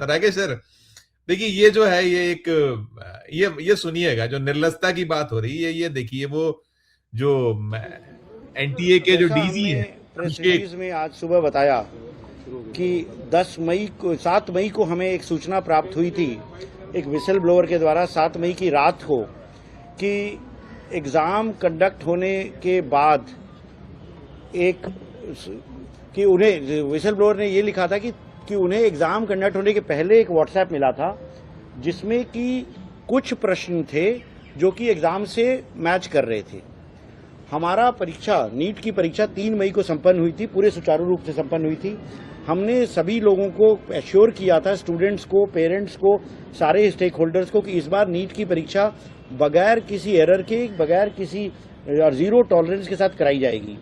जाता। राकेश सर, देखिए ये जो है ये एक ये सुनिएगा, जो निर्लजता की बात हो रही है, ये देखिए वो जो एनटीए के जो जैसा डीजी हमने है प्रेस अभिषेक। रिलीज में आज सुबह बताया कि 7 मई को हमें एक सूचना प्राप्त हुई थी एक विसल ब्लोअर के द्वारा 7 मई की रात को कि एग्ज़ाम कंडक्ट होने के बाद कि उन्हें विसल ब्लोअर ने ये लिखा था कि उन्हें एग्ज़ाम कंडक्ट होने के पहले एक व्हाट्सएप मिला था जिसमें कि कुछ प्रश्न थे जो कि एग्ज़ाम से मैच कर रहे थे। हमारा परीक्षा नीट की परीक्षा 3 मई को संपन्न हुई थी, पूरे सुचारू रूप से संपन्न हुई थी। हमने सभी लोगों को एश्योर किया था, स्टूडेंट्स को, पेरेंट्स को, सारे स्टेक होल्डर्स को, कि इस बार नीट की परीक्षा बगैर किसी एरर के, बगैर किसी जीरो टॉलरेंस के साथ कराई जाएगी।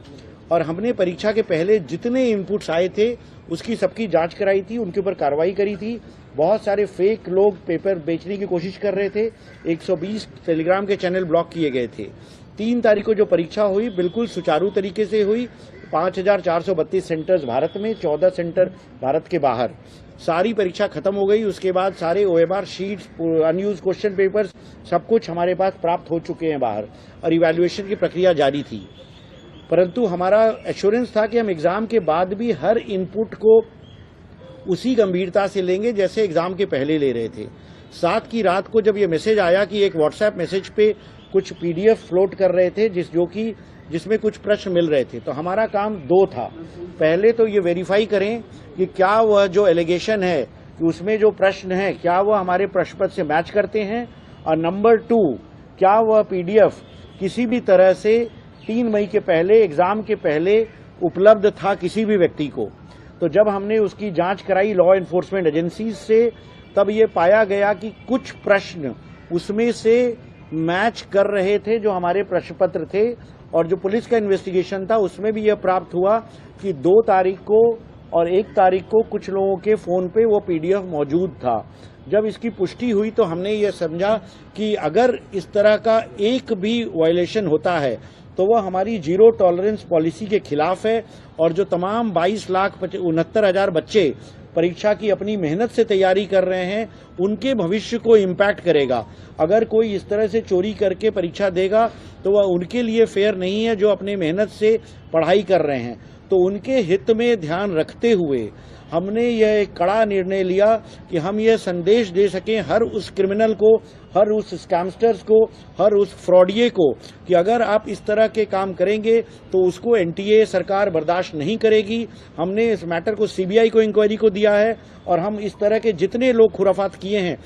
और हमने परीक्षा के पहले जितने इनपुट्स आए थे उसकी सबकी जांच कराई थी, उनके ऊपर कार्रवाई करी थी। बहुत सारे फेक लोग पेपर बेचने की कोशिश कर रहे थे, 120 टेलीग्राम के चैनल ब्लॉक किए गए थे। 3 तारीख को जो परीक्षा हुई बिल्कुल सुचारू तरीके से हुई। 5432 सेंटर्स भारत में, 14 सेंटर भारत के बाहर। सारी परीक्षा खत्म हो गई। उसके बाद सारे OMR sheets, unused question papers, सब कुछ हमारे पास प्राप्त हो चुके हैं बाहर, और इवैल्यूएशन की प्रक्रिया जारी थी। परंतु हमारा एश्योरेंस था कि हम एग्जाम के बाद भी हर इनपुट को उसी गंभीरता से लेंगे जैसे एग्जाम के पहले ले रहे थे। 7 की रात को जब ये मैसेज आया कि एक व्हाट्सएप मैसेज पे कुछ PDF फ्लोट कर रहे थे जिसमें कुछ प्रश्न मिल रहे थे, तो हमारा काम 2 था। पहले तो ये वेरीफाई करें कि क्या वह जो एलिगेशन है कि उसमें जो प्रश्न है क्या वह हमारे प्रश्न पत्र से मैच करते हैं, और नंबर 2, क्या वह PDF किसी भी तरह से 3 मई के पहले, एग्जाम के पहले उपलब्ध था किसी भी व्यक्ति को। तो जब हमने उसकी जांच कराई लॉ एनफोर्समेंट एजेंसीज से, तब ये पाया गया कि कुछ प्रश्न उसमें से मैच कर रहे थे जो हमारे प्रश्न पत्र थे। और जो पुलिस का इन्वेस्टिगेशन था उसमें भी यह प्राप्त हुआ कि 2 तारीख को और 1 तारीख को कुछ लोगों के फोन पे वो PDF मौजूद था। जब इसकी पुष्टि हुई तो हमने ये समझा कि अगर इस तरह का एक भी वायलेशन होता है तो वह हमारी जीरो टॉलरेंस पॉलिसी के खिलाफ है, और जो तमाम 22,69,000 बच्चे परीक्षा की अपनी मेहनत से तैयारी कर रहे हैं उनके भविष्य को इम्पैक्ट करेगा। अगर कोई इस तरह से चोरी करके परीक्षा देगा तो वह उनके लिए फेयर नहीं है जो अपने मेहनत से पढ़ाई कर रहे हैं। तो उनके हित में ध्यान रखते हुए हमने यह एक कड़ा निर्णय लिया कि हम यह संदेश दे सकें हर उस क्रिमिनल को, हर उस स्कैमस्टर्स को, हर उस फ्रॉडिये को, कि अगर आप इस तरह के काम करेंगे तो उसको NTA सरकार बर्दाश्त नहीं करेगी। हमने इस मैटर को CBI को इंक्वायरी को दिया है, और हम इस तरह के जितने लोग खुराफात किए हैं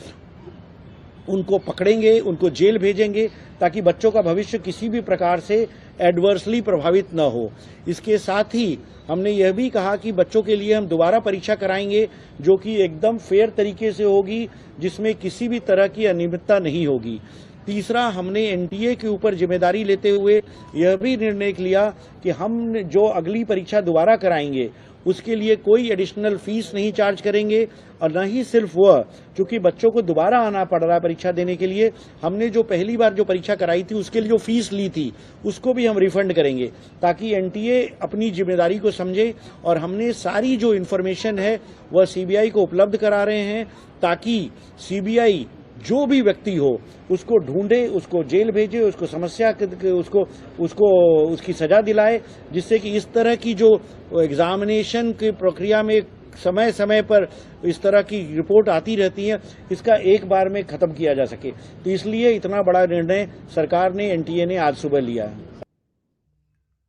उनको पकड़ेंगे, उनको जेल भेजेंगे, ताकि बच्चों का भविष्य किसी भी प्रकार से एडवर्सली प्रभावित न हो। इसके साथ ही हमने यह भी कहा कि बच्चों के लिए हम दोबारा परीक्षा कराएंगे जो कि एकदम फेयर तरीके से होगी, जिसमें किसी भी तरह की अनियमितता नहीं होगी। तीसरा, हमने NTA के ऊपर जिम्मेदारी लेते हुए यह भी निर्णय लिया कि हम जो अगली परीक्षा दोबारा कराएंगे उसके लिए कोई एडिशनल फीस नहीं चार्ज करेंगे, और न ही सिर्फ वह, चूंकि बच्चों को दोबारा आना पड़ रहा है परीक्षा देने के लिए, हमने जो पहली बार जो परीक्षा कराई थी उसके लिए जो फीस ली थी उसको भी हम रिफंड करेंगे, ताकि NTA अपनी जिम्मेदारी को समझे। और हमने सारी जो इन्फॉर्मेशन है वह CBI को उपलब्ध करा रहे हैं, ताकि CBI जो भी व्यक्ति हो उसको ढूंढे, उसको जेल भेजे, उसको उसकी सजा दिलाए, जिससे कि इस तरह की जो एग्जामिनेशन की प्रक्रिया में समय समय पर इस तरह की रिपोर्ट आती रहती है, इसका एक बार में खत्म किया जा सके। तो इसलिए इतना बड़ा निर्णय सरकार ने, NTA ने आज सुबह लिया है।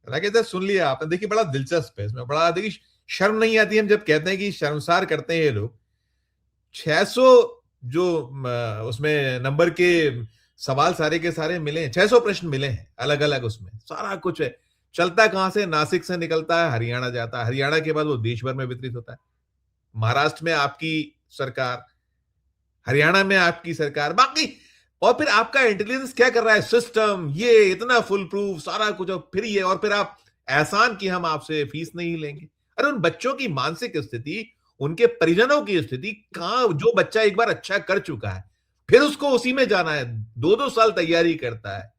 राकेश सर, सुन लिया आपने। देखिए बड़ा दिलचस्प है इसमें, बड़ा देखिए शर्म नहीं आती हम जब कहते हैं कि शर्मसार करते हैं ये लोग। 600 जो उसमें नंबर के सवाल सारे के सारे मिले हैं, 600 प्रश्न मिले हैं अलग अलग, उसमें सारा कुछ है। चलता कहां से? नासिक से निकलता है, हरियाणा जाता है, हरियाणा के बाद वो देश भर में वितरित होता है। महाराष्ट्र में आपकी सरकार, हरियाणा में आपकी सरकार, बाकी और फिर आपका इंटेलिजेंस क्या कर रहा है? सिस्टम ये इतना फुल प्रूफ सारा कुछ, और फिर ये, और फिर आप एहसान कि हम आपसे फीस नहीं लेंगे। अरे उन बच्चों की मानसिक स्थिति, उनके परिजनों की स्थिति कहां, जो बच्चा एक बार अच्छा कर चुका है फिर उसको उसी में जाना है, 2-2 साल तैयारी करता है,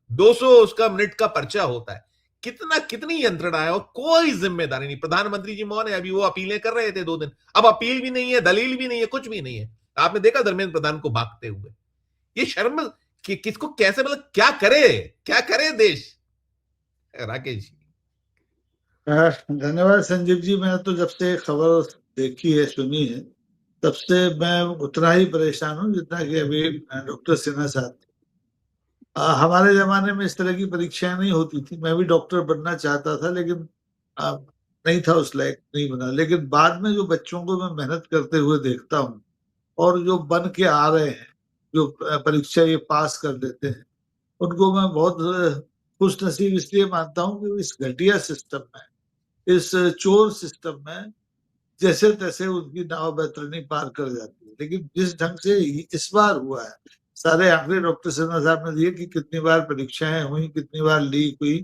200 उसका मिनट का पर्चा होता है, कितना कितनी यंत्रणा है और कोई जिम्मेदारी नहीं। प्रधानमंत्री जी मौन है, अभी वो अपीलें कर रहे थे 2 दिन, अब अपील भी नहीं है, दलील भी नहीं है, कुछ भी नहीं है। आपने देखा धर्मेंद्र प्रधान को भागते हुए। ये शर्म कि किसको कैसे, मतलब क्या करे, क्या करे देश। राकेश जी। धन्यवाद संजीव जी। मैं तो जब से खबर देखी है, सुनी है, तब से मैं उतना ही परेशान हूँ जितना कि अभी डॉक्टर सिन्हा साहब। हमारे जमाने में इस तरह की परीक्षाएं नहीं होती थी। मैं भी डॉक्टर बनना चाहता था, लेकिन नहीं था उस लायक, नहीं बना। लेकिन बाद में जो बच्चों को मैं मेहनत करते हुए देखता हूँ और जो बन के आ रहे हैं, जो परीक्षा ये पास कर लेते हैं, उनको मैं बहुत खुश नसीब इसलिए मानता हूँ कि इस घटिया सिस्टम में, इस चोर सिस्टम में जैसे तैसे उनकी नाव बैतरनी पार कर जाती है। लेकिन जिस ढंग से इस बार हुआ है, सारे आंकड़े डॉक्टर सिन्हा साहब ने दिए कि कितनी बार परीक्षाएं हुई, कितनी बार लीक हुई,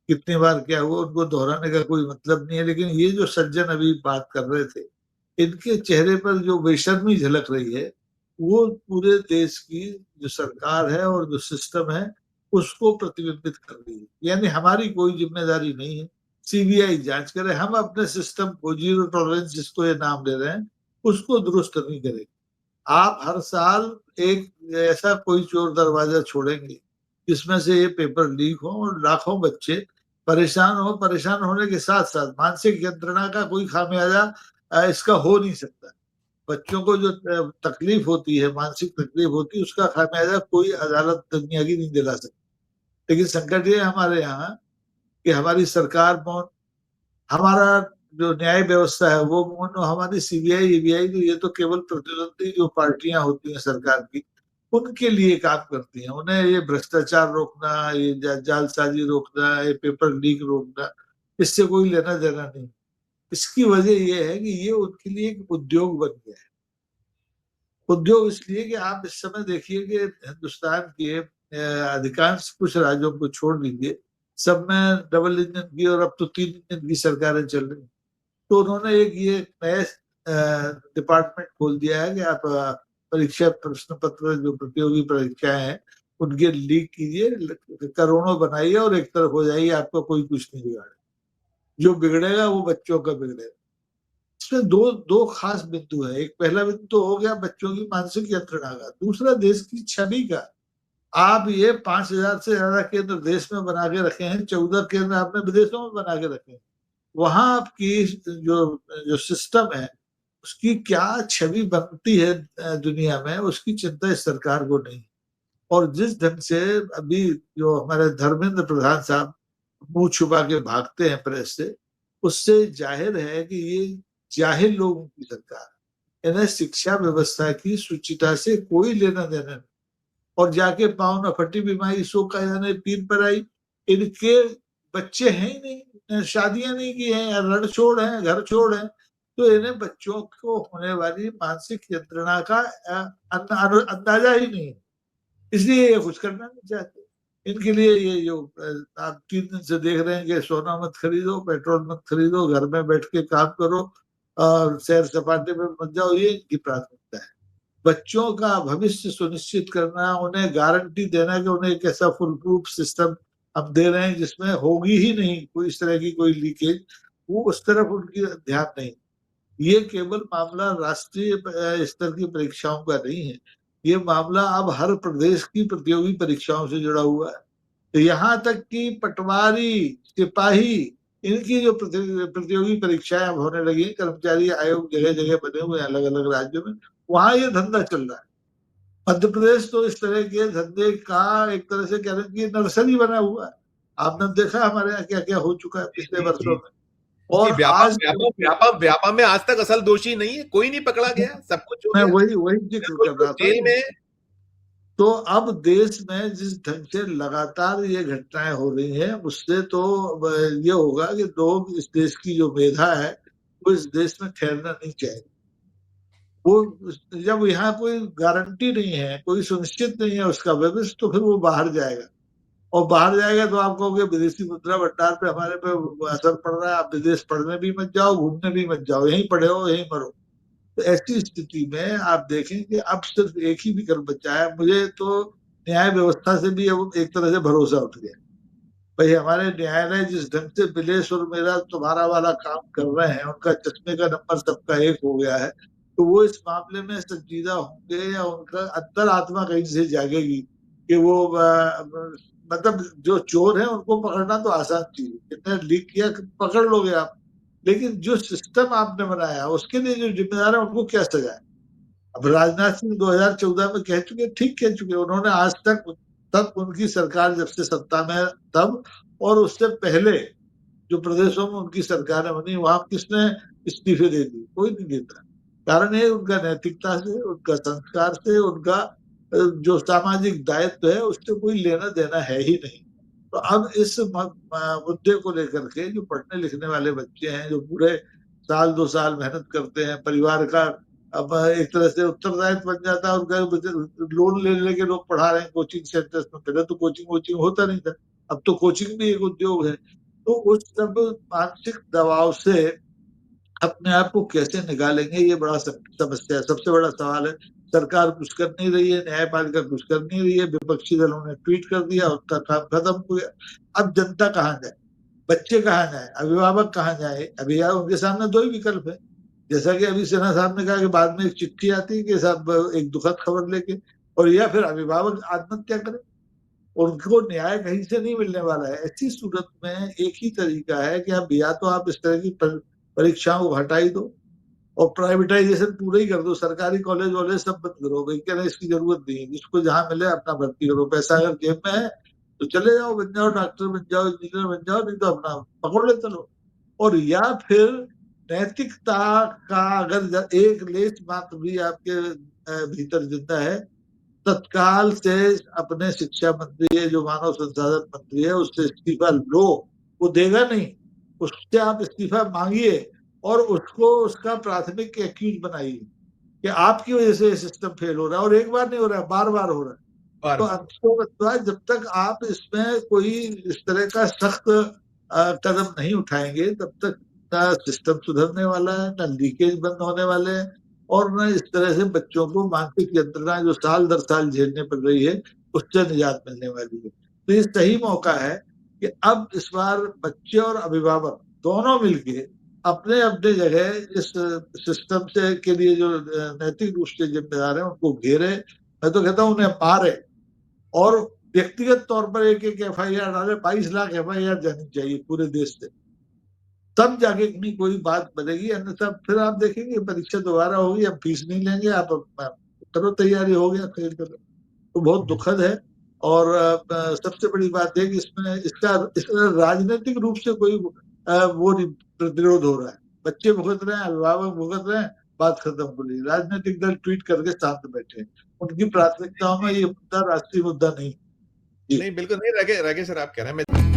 कितनी बार क्या हुआ, उनको दोहराने का कोई मतलब नहीं है। लेकिन ये जो सज्जन अभी बात कर रहे थे, इनके चेहरे पर जो बेशर्मी झलक रही है, वो पूरे देश की जो सरकार है और जो सिस्टम है, उसको प्रतिबिंबित कर रही है। यानी हमारी कोई जिम्मेदारी नहीं है, सीबीआई जांच करे, हम अपने सिस्टम को, जीरो टॉलरेंस जिसको ये नाम दे रहे हैं, उसको दुरुस्त नहीं करेंगे। आप हर साल एक ऐसा कोई चोर दरवाजा छोड़ेंगे जिसमें से ये पेपर लीक हो और लाखों बच्चे परेशान हो। परेशान होने के साथ साथ मानसिक यंत्रणा का कोई खामियाजा इसका हो नहीं सकता। बच्चों को जो तकलीफ होती है, मानसिक तकलीफ होती है, उसका खामियाजा कोई अदालत दुनिया की नहीं दिला सकती। लेकिन संकट ये हमारे यहाँ कि हमारी सरकार मौन, हमारा जो न्याय व्यवस्था है वो मौन, हमारी सीबीआई ईबीआई, ये तो केवल प्रतिद्वंदी जो पार्टियां होती हैं सरकार की, उनके लिए काम करती हैं। उन्हें ये भ्रष्टाचार रोकना, ये जालसाजी रोकना, ये पेपर लीक रोकना, इससे कोई लेना देना नहीं। इसकी वजह यह है कि ये उनके लिए एक उद्योग बन गया है। उद्योग इसलिए कि आप इस समय देखिए कि हिंदुस्तान के अधिकांश, कुछ राज्यों को छोड़ दीजिए, सब में डबल इंजन की और अब तो 3 इंजन की सरकारें चल रही हैं। तो उन्होंने एक ये नए डिपार्टमेंट खोल दिया है कि आप परीक्षा प्रश्न पत्र, जो प्रतियोगी परीक्षाएं हैं, उनके लीक कीजिए, करोड़ों बनाइए और एक तरफ हो जाइए, आपका कोई कुछ नहीं बिगाड़े। जो बिगड़ेगा वो बच्चों का बिगड़ेगा। इसमें दो दो खास बिंदु है। एक पहला बिंदु तो हो गया बच्चों की मानसिक यंत्रणा का, दूसरा देश की छवि का। आप ये 5,000 से ज्यादा केंद्र देश में बना के रखे हैं, 14 केंद्र आपने विदेशों में बना के रखे हैं। वहां आपकी जो जो सिस्टम है, उसकी क्या छवि बनती है दुनिया में, उसकी चिंता इस सरकार को नहीं। और जिस ढंग से अभी जो हमारे धर्मेंद्र प्रधान साहब मुंह छुपा के भागते हैं प्रेस से, उससे जाहिर है कि ये जाहिल लोगों की सरकार है। इन्हें शिक्षा व्यवस्था की सुचिता से कोई लेना देना नहीं। और जाके पाँव न फटी बीमारी सो का यानी पीर पर आई। इनके बच्चे हैं ही नहीं, शादियां नहीं की हैं, लड़ छोड़ हैं, घर छोड़ हैं। तो इन्हें बच्चों को होने वाली मानसिक यंत्रणा का अंदाजा ही नहीं है। इसलिए ये कुछ करना नहीं चाहते। इनके लिए ये जो आप 3 दिन से देख रहे हैं कि सोना मत खरीदो, पेट्रोल मत खरीदो, घर में बैठ के काम करो और सैर सपाटे में मत जाओ, ये इनकी प्राथमिकता है। बच्चों का भविष्य सुनिश्चित करना, उन्हें गारंटी देना कि उन्हें एक ऐसा फुल प्रूफ सिस्टम हम दे रहे हैं जिसमें होगी ही नहीं कोई इस तरह की कोई लीकेज, वो उस तरफ उनकी ध्यान नहीं। ये केवल मामला राष्ट्रीय स्तर की परीक्षाओं का नहीं है, ये मामला अब हर प्रदेश की प्रतियोगी परीक्षाओं से जुड़ा हुआ है। तो यहाँ तक कि पटवारी, सिपाही, इनकी जो प्रतियोगी परीक्षाएं अब होने लगी, कर्मचारी आयोग जगह जगह बने हुए हैं अलग अलग राज्यों में, वहां ये धंधा चल रहा है। मध्य प्रदेश तो इस तरह के धंधे का एक तरह से कह रहे कि नर्सरी बना हुआ है। आपने देखा हमारे यहाँ क्या क्या हो चुका है जी पिछले जी वर्षों जी में। जी। और व्यापा आज व्यापा व्यापा व्यापा में आज तक असल दोषी नहीं है, कोई नहीं पकड़ा गया, सब कुछ हो मैं गया, वही वही जिक्र बिल्कुल कर कुछ रहा था। जेल में। तो अब देश में जिस ढंग से लगातार ये घटनाएं हो रही हैं, उससे तो ये होगा कि लोग, इस देश की जो मेधा है, वो इस देश में ठहरना नहीं चाहेगी। वो जब यहाँ कोई गारंटी नहीं है, कोई सुनिश्चित नहीं है उसका भविष्य, तो फिर वो बाहर जाएगा। और बाहर जाएगा तो आप कहोगे विदेशी मुद्रा भंडार पे हमारे पे असर पड़ रहा है, आप विदेश पढ़ने भी मत जाओ, घूमने भी मत जाओ, यहीं पढ़े हो यहीं मरो। तो ऐसी स्थिति में आप देखें कि अब सिर्फ एक ही विकल्प बचा है। मुझे तो न्याय व्यवस्था से भी अब एक तरह से भरोसा उठ गया। भाई हमारे न्यायालय जिस ढंग से बिलेश और मेरा तुम्हारा वाला काम कर रहे हैं, उनका चश्मे का नंबर सबका एक हो गया है, तो वो इस मामले में संजीदा होंगे या उनका अंतर आत्मा कहीं से जागेगी कि वो मतलब जो चोर है उनको पकड़ना तो आसान चीज है, कितने लीक किया पकड़ लोगे आप, लेकिन जो सिस्टम आपने बनाया उसके लिए जो जिम्मेदार है उनको क्या सजा है। अब राजनाथ सिंह 2014 में कह चुके, ठीक कह चुके, उन्होंने आज तक, तब उनकी सरकार जब से सत्ता में तब और उससे पहले जो प्रदेशों में उनकी सरकारें बनी वहां किसने इस्तीफे दे दिए, कोई नहीं देता। कारण ये उनका नैतिकता से, उनका संस्कार से, उनका जो सामाजिक दायित्व है उससे कोई लेना देना है ही नहीं। तो अब इस मुद्दे को लेकर के जो पढ़ने लिखने वाले बच्चे हैं, जो पूरे साल 2 साल मेहनत करते हैं, परिवार का अब एक तरह से उत्तरदायित्व बन जाता है उनका, लोन ले लेके लोग पढ़ा रहे हैं कोचिंग सेंटर्स में, पहले तो कोचिंग वोचिंग होता नहीं था, अब तो कोचिंग भी एक उद्योग है। तो उस सब मानसिक दबाव से अपने आप को कैसे निकालेंगे, ये बड़ा समस्या है, सबसे बड़ा सवाल है। सरकार कुछ कर नहीं रही है, न्यायपालिका कुछ कर नहीं रही है, विपक्षी दलों ने ट्वीट कर दिया, उसका काम खत्म हो गया। अब जनता कहाँ जाए, बच्चे कहाँ जाए, अभिभावक कहाँ जाए। अभिभावक उनके सामने दो ही विकल्प है, जैसा कि अभी सिन्हा साहब ने कहा कि बाद में एक चिट्ठी आती है कि साहब एक दुखद खबर लेके, और या फिर अभिभावक आत्महत्या करे, उनको न्याय कहीं से नहीं मिलने वाला है। ऐसी सूरत में एक ही तरीका है कि आप या तो आप इस तरह की परीक्षाओं को हटा ही दो और प्राइवेटाइजेशन पूरा ही कर दो, सरकारी कॉलेज वॉलेज सब बंद करो, भाई कह रहे इसकी जरूरत नहीं है, जिसको जहां मिले अपना भर्ती करो, पैसा अगर जेब में है तो चले जाओ, बन जाओ, डॉक्टर बन जाओ, इंजीनियर बन जाओ, नहीं तो अपना पकड़ लेते लो। और या फिर नैतिकता का अगर एक लेश मात्र भी आपके भीतर जिंदा है, तत्काल से अपने शिक्षा मंत्री है, जो मानव संसाधन मंत्री है, उससे इस्तीफा लो। वो देगा नहीं, उससे आप इस्तीफा मांगिए और उसको उसका प्राथमिक एक्यूज बनाइए कि आपकी वजह से ये सिस्टम फेल हो रहा है, और एक बार नहीं हो रहा है, बार बार हो रहा है। बार तो बार आपको लगता है जब तक आप इसमें कोई इस तरह का सख्त कदम नहीं उठाएंगे, तब तक ना सिस्टम सुधरने वाला है, ना लीकेज बंद होने वाले हैं, और न इस तरह से बच्चों को मानसिक यंत्रणा जो साल दर साल झेलने पड़ रही है उससे निजात मिलने वाली है। तो ये सही मौका है कि अब इस बार बच्चे और अभिभावक दोनों मिलके अपने अपने जगह इस सिस्टम से के लिए जो नैतिक रूप से जिम्मेदार है उनको घेरे, मैं तो कहता हूँ उन्हें मारे, और व्यक्तिगत तौर पर एक एक FIR डाले, 22 लाख FIR जानी चाहिए पूरे देश से, तब जाके कहीं कोई बात बनेगी। अन्यथा फिर आप देखेंगे परीक्षा दोबारा होगी, अब फीस नहीं लेंगे, आप करो तैयारी, हो गया फेल करो। तो बहुत दुखद है। और सबसे बड़ी बात है कि इसमें इसका राजनीतिक रूप से कोई वो प्रतिरोध हो रहा है, बच्चे भुगत रहे हैं, अभिभावक भुगत रहे हैं, बात खत्म हो रही है, राजनीतिक दल ट्वीट करके शांत बैठे हैं, उनकी प्राथमिकताओं में ये मुद्दा राष्ट्रीय मुद्दा नहीं। जी। नहीं, बिल्कुल नहीं, राकेश सर आप कह रहे हैं, मैं